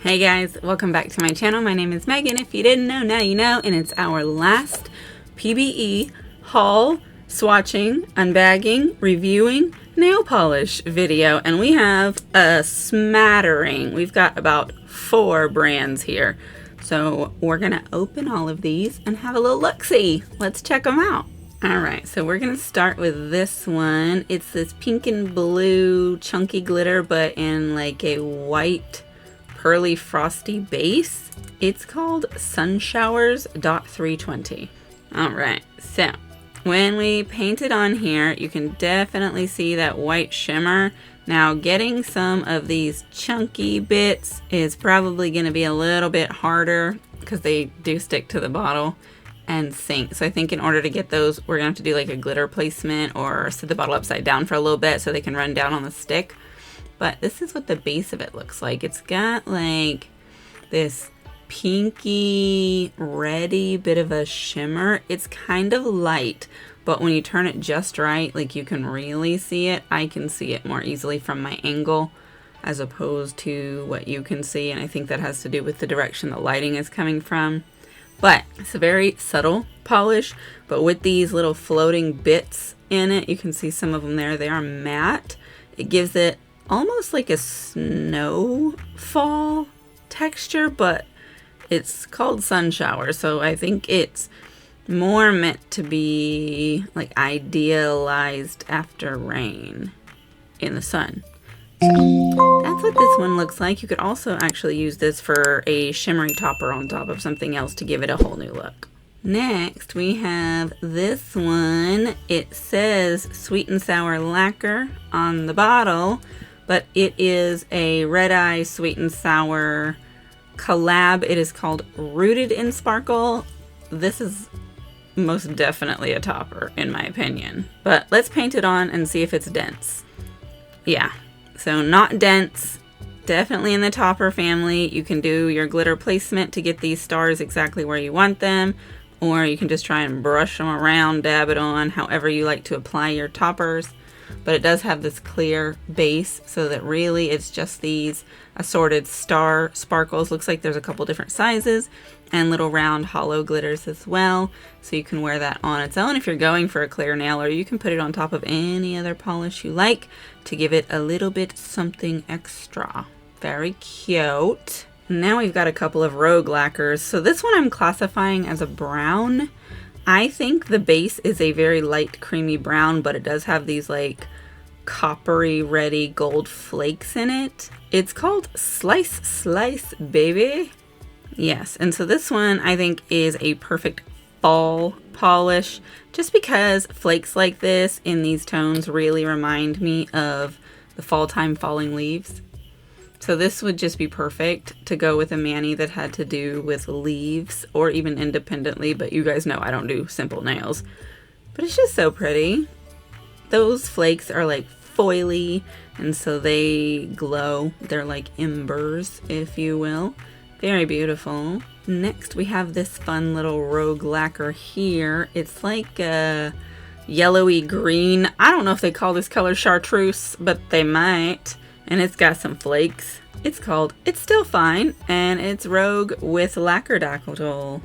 Hey guys, welcome back to my channel. My name is Megan. If you didn't know, now you know, and it's our last PBE haul, swatching, unbagging, reviewing nail polish video, and we have a smattering. We've got about 4 brands here. So we're gonna open all of these and have a little look-see. Let's check them out. Alright, so we're gonna start with this one. It's this pink and blue chunky glitter, but in like a white pearly frosty base. It's called Showers.320. Alright, so when we paint it on here, you can definitely see that white shimmer. Now getting some of these chunky bits is probably going to be a little bit harder because they do stick to the bottle and sink. So I think in order to get those, we're going to have to do like a glitter placement or set the bottle upside down for a little bit so they can run down on the stick. But this is what the base of it looks like. It's got like this pinky, reddy bit of a shimmer. It's kind of light, but when you turn it just right, like you can really see it. I can see it more easily from my angle as opposed to what you can see. And I think that has to do with the direction the lighting is coming from. But it's a very subtle polish, but with these little floating bits in it, you can see some of them there. They are matte. It gives it almost like a snowfall texture, but it's called sun shower, so I think it's more meant to be like idealized after rain in the sun. So that's what this one looks like. You could also actually use this for a shimmery topper on top of something else to give it a whole new look. Next, we have this one. It says Sweet and Sour Lacquer on the bottle, but it is a red eye sweet and sour collab. It is called Rooted in Sparkle. This is most definitely a topper in my opinion, but let's paint it on and see if it's dense. Yeah, so not dense, definitely in the topper family. You can do your glitter placement to get these stars exactly where you want them, or you can just try and brush them around, dab it on, however you like to apply your toppers. But it does have this clear base, so that really it's just these assorted star sparkles. Looks like there's a couple different sizes and little round hollow glitters as well. So you can wear that on its own if you're going for a clear nail, or you can put it on top of any other polish you like to give it a little bit something extra. Very cute. Now we've got a couple of rogue lacquers. So this one I'm classifying as a brown. I think the base is a very light creamy brown, but it does have these like coppery reddy gold flakes in it. It's called Slice Baby. Yes, and so this one I think is a perfect fall polish just because flakes like this in these tones really remind me of the fall time falling leaves. So this would just be perfect to go with a mani that had to do with leaves or even independently, but you guys know I don't do simple nails. But it's just so pretty. Those flakes are like foily and so they glow. They're like embers, if you will. Very beautiful. Next we have this fun little rogue lacquer here. It's like a yellowy green. I don't know if they call this color chartreuse, but they might. And it's got some flakes. It's called It's Still Fine, and it's Rogue with Lacquer Dactyl.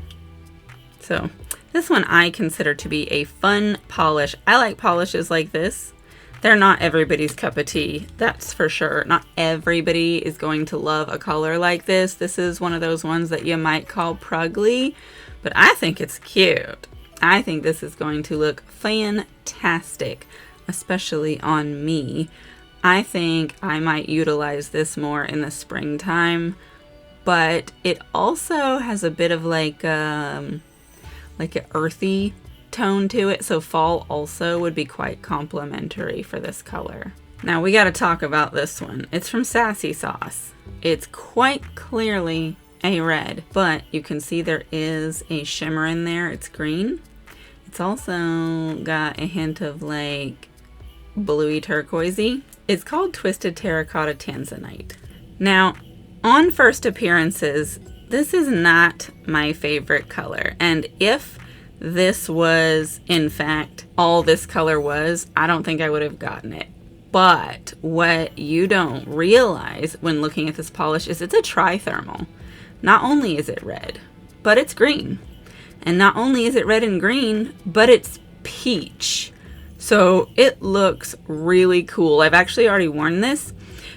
So this one I consider to be a fun polish. I like polishes like this. They're not everybody's cup of tea, that's for sure. Not everybody is going to love a color like this. This is one of those ones that you might call prugly, but I think it's cute. I think this is going to look fantastic, especially on me. I think I might utilize this more in the springtime, but it also has a bit of like an earthy tone to it, so fall also would be quite complimentary for this color. Now we got to talk about this one. It's from Sassy Sauce. It's quite clearly a red, but you can see there is a shimmer in there. It's green. It's also got a hint of like bluey turquoisey. It's called Twisted Terracotta Tanzanite. Now, on first appearances, this is not my favorite color. And if this was, in fact, all this color was, I don't think I would have gotten it. But what you don't realize when looking at this polish is it's a trithermal. Not only is it red, but it's green. And not only is it red and green, but it's peach. So it looks really cool. I've actually already worn this,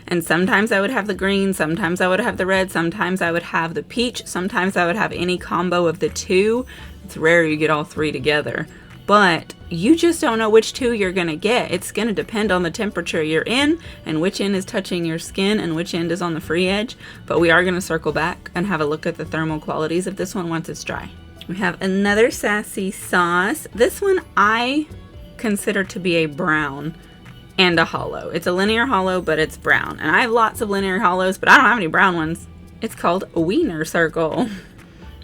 and sometimes I would have the green, sometimes I would have the red, sometimes I would have the peach, sometimes I would have any combo of the two. It's rare you get all three together, but you just don't know which two you're gonna get. It's gonna depend on the temperature you're in and which end is touching your skin and which end is on the free edge. But we are gonna circle back and have a look at the thermal qualities of this one once it's dry. We have another Sassy sauce. This one I consider to be a brown and a hollow. It's a linear hollow, but it's brown. And I have lots of linear hollows, but I don't have any brown ones. It's called Weiner Circle.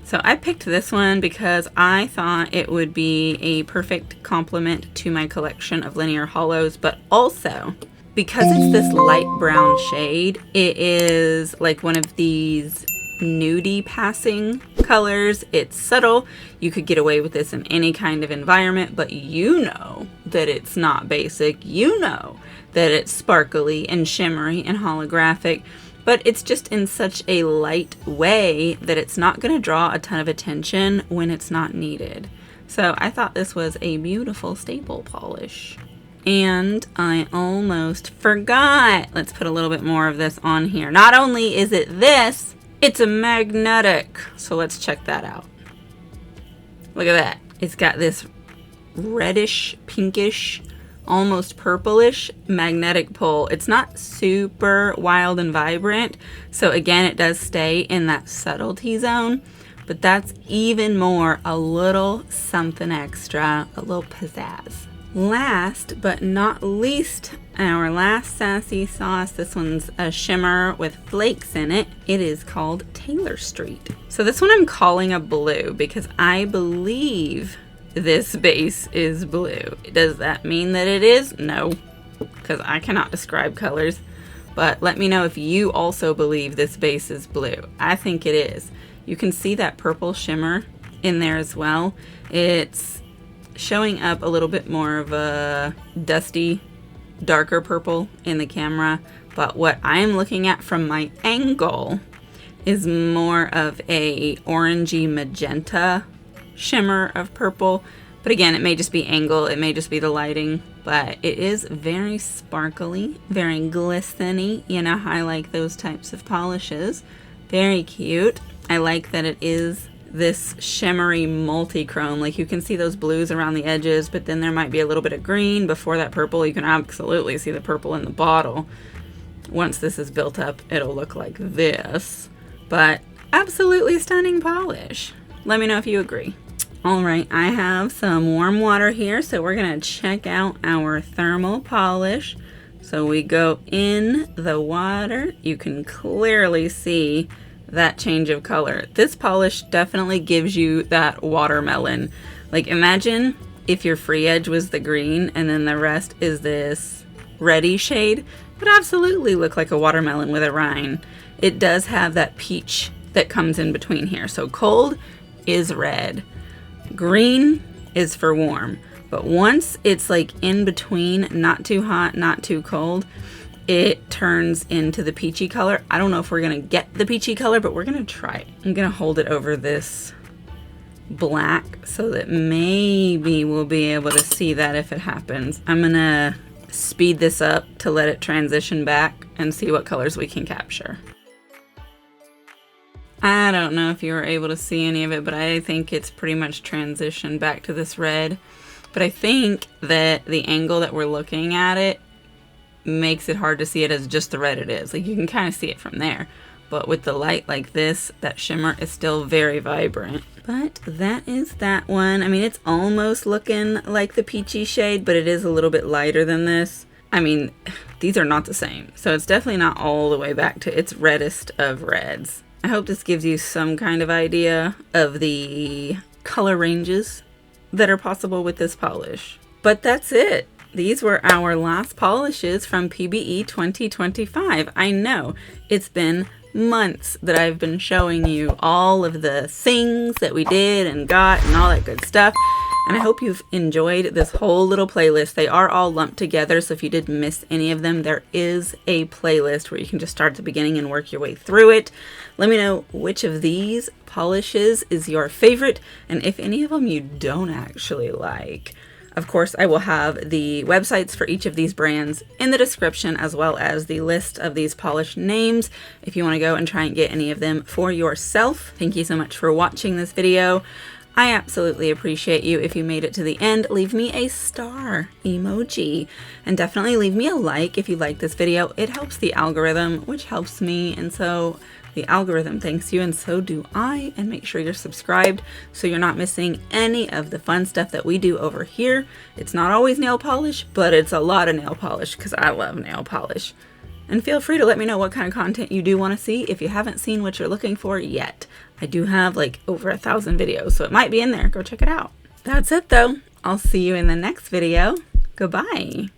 So I picked this one because I thought it would be a perfect complement to my collection of linear hollows, but also because it's this light brown shade, it is like one of these nudie passing colors. It's subtle. You could get away with this in any kind of environment, but you know that it's not basic. You know that it's sparkly and shimmery and holographic, but it's just in such a light way that it's not going to draw a ton of attention when it's not needed. So I thought this was a beautiful staple polish. And I almost forgot. Let's put a little bit more of this on here. Not only is it this, it's a magnetic. So let's check that out. Look at that. It's got this reddish, pinkish, almost purplish magnetic pull. It's not super wild and vibrant. So again, it does stay in that subtlety zone, but that's even more a little something extra, a little pizzazz. Last but not least, our last Sassy sauce. This one's a shimmer with flakes in it. It is called Taylor Street. So this one I'm calling a blue because I believe this base is blue. Does that mean that it is? No, because I cannot describe colors. But let me know if you also believe this base is blue. I think it is. You can see that purple shimmer in there as well. It's showing up a little bit more of a dusty, darker purple in the camera, but what I'm looking at from my angle is more of a orangey magenta shimmer of purple. But again, it may just be angle, it may just be the lighting, but it is very sparkly, very glistening. You know how I like those types of polishes. Very cute. I like that it is this shimmery multi-chrome. Like you can see those blues around the edges, but then there might be a little bit of green before that purple. You can absolutely see the purple in the bottle. Once this is built up, it'll look like this, but absolutely stunning polish. Let me know if you agree. All right, I have some warm water here, so we're gonna check out our thermal polish. So we go in the water. You can clearly see that change of color. This polish definitely gives you that watermelon. Like imagine if your free edge was the green and then the rest is this reddy shade. It would absolutely look like a watermelon with a rind. It does have that peach that comes in between here. So cold is red. Green is for warm. But once it's like in between, not too hot, not too cold, it turns into the peachy color. I don't know if we're gonna get the peachy color, but we're gonna try it. I'm gonna hold it over this black so that maybe we'll be able to see that if it happens. I'm gonna speed this up to let it transition back and see what colors we can capture. I don't know if you were able to see any of it, but I think it's pretty much transitioned back to this red. But I think that the angle that we're looking at it makes it hard to see it as just the red it is. Like you can kind of see it from there, but with the light like this, that shimmer is still very vibrant. But that is that one. I mean, it's almost looking like the peachy shade, but it is a little bit lighter than this. I mean, these are not the same, so it's definitely not all the way back to its reddest of reds. I hope this gives you some kind of idea of the color ranges that are possible with this polish. But that's it. These were our last polishes from PBE 2025. I know it's been months that I've been showing you all of the things that we did and got and all that good stuff. And I hope you've enjoyed this whole little playlist. They are all lumped together, so if you did miss any of them, there is a playlist where you can just start at the beginning and work your way through it. Let me know which of these polishes is your favorite, and if any of them you don't actually like. Of course, I will have the websites for each of these brands in the description, as well as the list of these polish names if you want to go and try and get any of them for yourself. Thank you so much for watching this video. I absolutely appreciate you. If you made it to the end, leave me a star emoji, and definitely leave me a like if you like this video. It helps the algorithm, which helps me, and so the algorithm thanks you, and so do I. And make sure you're subscribed so you're not missing any of the fun stuff that we do over here. It's not always nail polish, but it's a lot of nail polish because I love nail polish. And feel free to let me know what kind of content you do want to see if you haven't seen what you're looking for yet. I do have like over 1,000 videos, so it might be in there. Go check it out. That's it though. I'll see you in the next video. Goodbye.